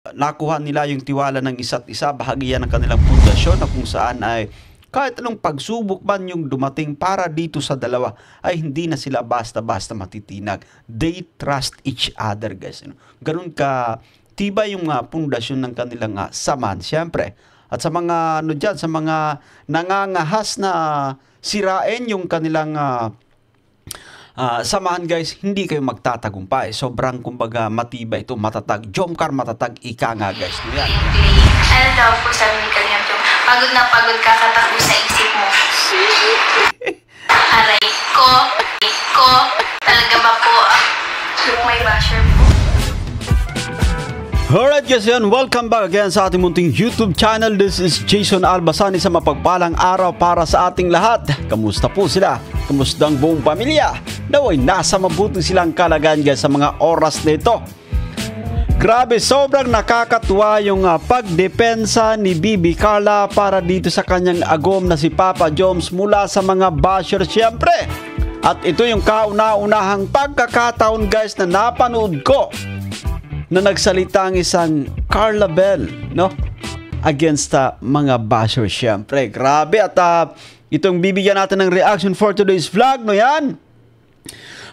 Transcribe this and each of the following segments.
nakuha nila yung tiwala ng isa't isa, bahagi yan ng kanilang pundasyon na kung saan ay kahit anong pagsubok man yung dumating para dito sa dalawa ay hindi na sila basta-basta matitinag. They trust each other, guys. Ganun ka tibay yung pundasyon ng kanilang samahan, siyempre. At sa mga sa mga nangangahas na sirain yung kanilang samahan, guys, hindi kayo magtatagumpay. Sobrang kumbaga matibay ito, matatag. Jomcar matatag, ika nga, guys. Yan. Ano daw po sabi ni Kalingap Jom, pagod na pagod kakatakbo sa isip mo. Aray ko, talaga ba po yung may basher po? Alright guys, yan. Welcome back again sa ating munting YouTube channel. This is Jason Albasani sa mapagpalang araw para sa ating lahat. Kamusta po sila? Kamusta ang buong pamilya? Naway nasa mabuti silang kalagayan guys sa mga oras na ito. Grabe, sobrang nakakatuwa yung pagdepensa ni Bibi Carla para dito sa kanyang agom na si Papa Joms mula sa mga basher siyempre. At ito yung kauna-unahang pagkakataon guys na napanood ko na nagsalita ang isang Carla Bell, no? Against mga basher siyempre. Grabe, at itong bibigyan natin ng reaction for today's vlog, no yan?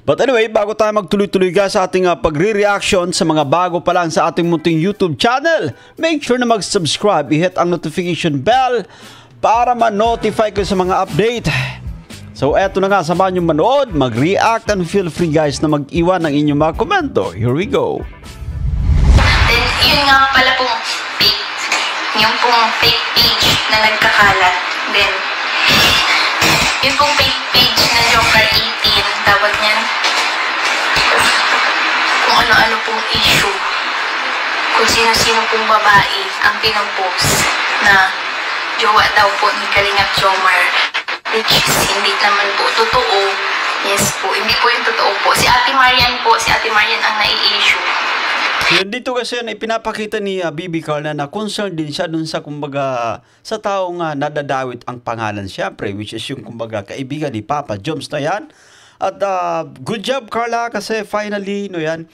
But anyway, bago tayo magtuloy-tuloy guys sa ating pagre-reaction sa mga bago pa lang sa ating munting YouTube channel, make sure na mag-subscribe, i-hit ang notification bell para ma-notify ko sa mga update. So eto na nga, samahan nyo manood, mag-react, and feel free guys na mag-iwan ng inyong mga komento. Here we go. Then, yun nga pala pong fake. Yung pong fake page na nagkakalat. Then, yun pong fake page na Jomcar 18, tawag niyan. Kung ano-ano pong issue. Kung sino-sino pong babae ang pinupost na jowa daw po ni Kalingap Jomar. Which is, hindi naman po totoo. Yes po, hindi po yung totoo po. Si Ate Marian po, si Ate Marian ang nai-issue. Dito kasi na ipinapakita ni Bibi Carla na concerned din siya dun sa kumbaga sa taong nadadawit ang pangalan siyempre, which is yung kumbaga kaibigan ni Papa Joms na yan. At good job Carla kasi finally no yan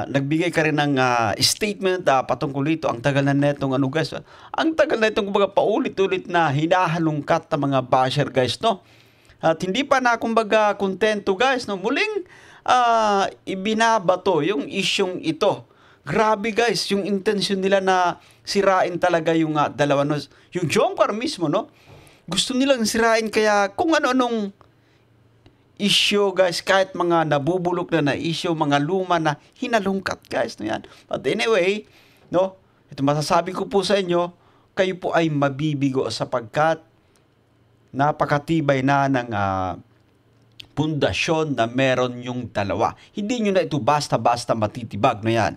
nagbigay ka rin ng statement patungkol dito. Ang tagal na netong ano guys, ang tagal na itong kumbaga paulit-ulit na hinahalungkat ng mga basher guys, no? At hindi pa na kumbaga kontento guys, no? Muling ibinabato yung isyong ito. Grabe guys, yung intention nila na sirain talaga yung dalawa, no? Yung Jomcar mismo, no? Gusto nilang sirain, kaya kung ano-anong issue guys, kahit mga nabubulok na issue, mga luma na hinalungkat guys, no yan. But anyway, no? Ito masasabi ko po sa inyo, kayo po ay mabibigo sapagkat napakatibay na ng pundasyon na meron yung dalawa. Hindi nyo na ito basta-basta matitibag na yan.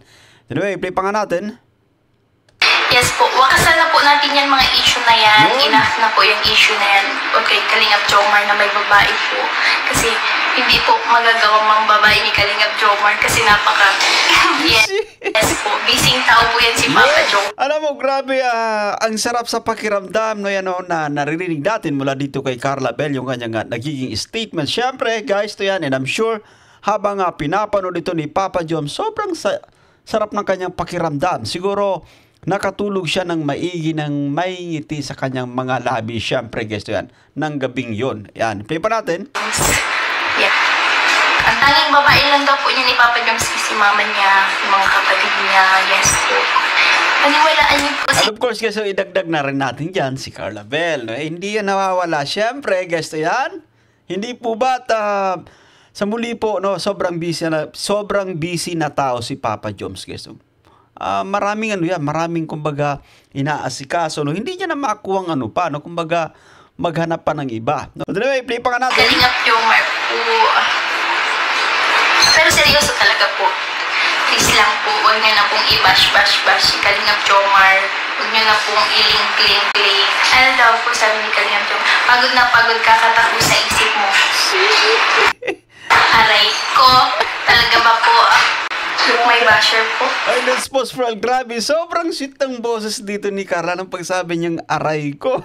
Anyway, play pa nga natin. Yes po, wakasan na po natin yan mga issue na yan. Enough na po yung issue na yan. Okay, Kalingap Jomar na may babae po. Kasi hindi po magagawang mang babae ni Kalingap Jomar kasi napaka yes po, busy tao po yan si Papa Jomar. Alam mo, grabe, ang sarap sa pakiramdam no, yan, na naririnig natin mula dito kay Carla Bell yung kanyang nagiging statement. Siyempre guys, to yan, and I'm sure habang pinapanood ito ni Papa Joms, sobrang sarap ng kanyang pakiramdam. Siguro nakatulog siya ng maigi, ng may ngiti sa kanyang mga labi. Siyempre guys, to yan, ng gabing yon. Yan, play pa natin. Yeah. Ang tanging babae lang daw po niya ni Papa Joms si mama niya, yung mga kapatid niya. Yes po. Paniwalaan niyo po si... And of course guys, so idagdag na rin natin dyan si Carla Bell. No? Hindi yan nawawala. Siyempre guys, to yan. Hindi po ba sa muli po, no, sobrang busy na tao si Papa Joms guys. No? Maraming maraming kumbaga inaasikaso, no? Hindi niya na makuwang pa, no? Kumbaga maghanap pa ng iba, no? Anyway, play pa nga natin. Kalingap Jomar po. Pero seryoso talaga po. Please lang po, huwag niyo na pong i-bash si Kalingap Jomar. Huwag niyo na pong i-link. Ano daw po sabi ni Kalingap Jomar, pagod na pagod kakatakbo sa isip mo. Aray ko, talaga ba po May basher po. Ay, let's pause for all. Grabe, sobrang sweet ng boses dito ni Carla ng pagsabi niyang aray ko.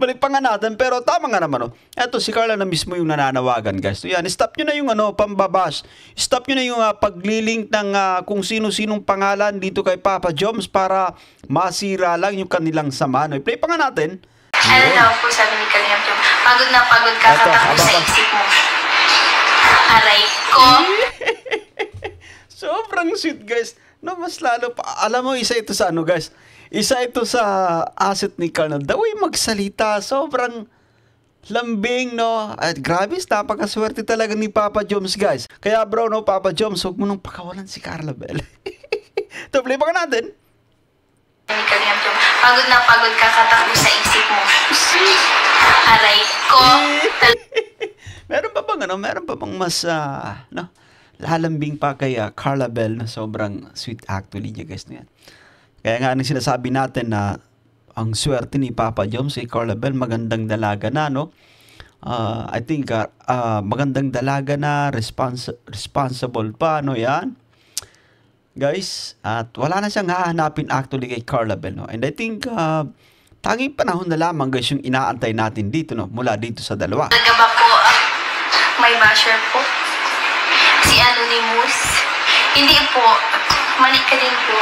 Balik pa nga natin, pero tama nga naman. Oh. Eto, si Carla na mismo yung nananawagan, guys. So yan, stop nyo na yung pambabash. Stop nyo na yung paglilink ng kung sino-sinong pangalan dito kay Papa Joms para masira lang yung kanilang sama. No? I-play pa nga natin. Ano daw po sabi ni Kalinga Chom, pagod na pagod ka katakbo sa isip mo. Aray ko. Sobrang sweet, guys. No, mas lalo pa. Alam mo, isa ito sa guys. Isa ito sa asset ni Carla. The way magsalita, sobrang lambing, no? At grabe, napakaswerte talaga ni Papa Joms, guys. Kaya bro, no, Papa Joms, huwag mo nang pakawalan si Carla Bell. Ito, play pa ka natin. Pagod na pagod ka katakbo sa isip mo. Aray ko. Meron pa bang mas, no? Lalambing pa kay Carla Bell na sobrang sweet actually niya, guys, na yan. Kaya nga nang sinasabi natin na ang swerte ni Papa Joms si Carla Bell, magandang dalaga na, no? I think magandang dalaga na, responsible pa, no, yan. Guys, at wala na siyang hahanapin actually kay Carla Bell, no? And I think tanging panahon na lamang, guys, yung inaantay natin dito, no? Mula dito sa dalawa. Talaga ba po may basher po? Si Anonymous? Hindi po. Mali ka din po.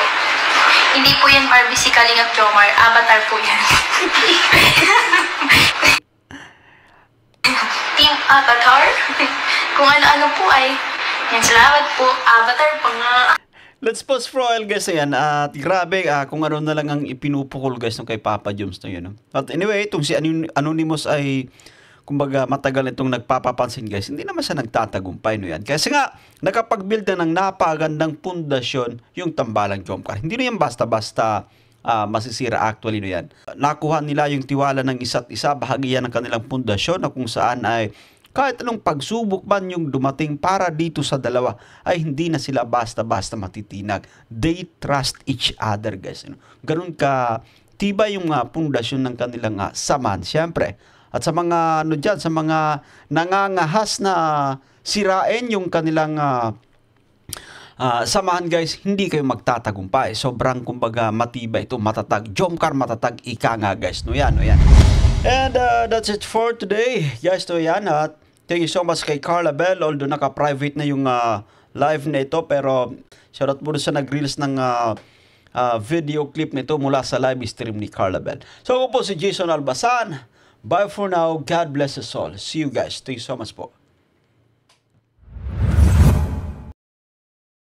Hindi po yan RBC Kalingap Jomar. Avatar po yan. Team Avatar? Kung ano-ano po ay. Yan, salamat po. Avatar pa nga. Let's pause for a while, guys. Ayan. At grabe, kung ano na lang ang ipinupukol, guys, ng kay Papa Joms na yun. No? But anyway, itong si Anonymous ay kumbaga matagal itong nagpapapansin, guys, hindi naman siya nagtatagumpay, no yan. Kasi nga, nakapag-build na ng napagandang pundasyon yung Tambalang Jomcar. Hindi na yan basta-basta masisira actually, no yan. Nakuha nila yung tiwala ng isa't isa, bahagi yan ng kanilang pundasyon na kung saan ay kahit anong pagsubok man yung dumating para dito sa dalawa, ay hindi na sila basta-basta matitinag. They trust each other, guys. Ganun ka tibay yung pundasyon ng kanilang saman, siyempre. At sa mga dyan, sa mga nangangahas na sirain yung kanilang samahan, guys, hindi kayo magtatagumpay. Sobrang kumbaga matibay ito, matatag. Jomcar matatag, ika nga, guys. No yan, no yan. And that's it for today, guys. No yan. Thank you so much kay Carla Bell. Although naka-private na yung live na ito, pero shoutout mo sa nag-reels ng video clip nito mula sa live stream ni Carla Bell. So ako po si Jason Albasan. Bye for now. God bless us all. See you guys. Thank you so much po.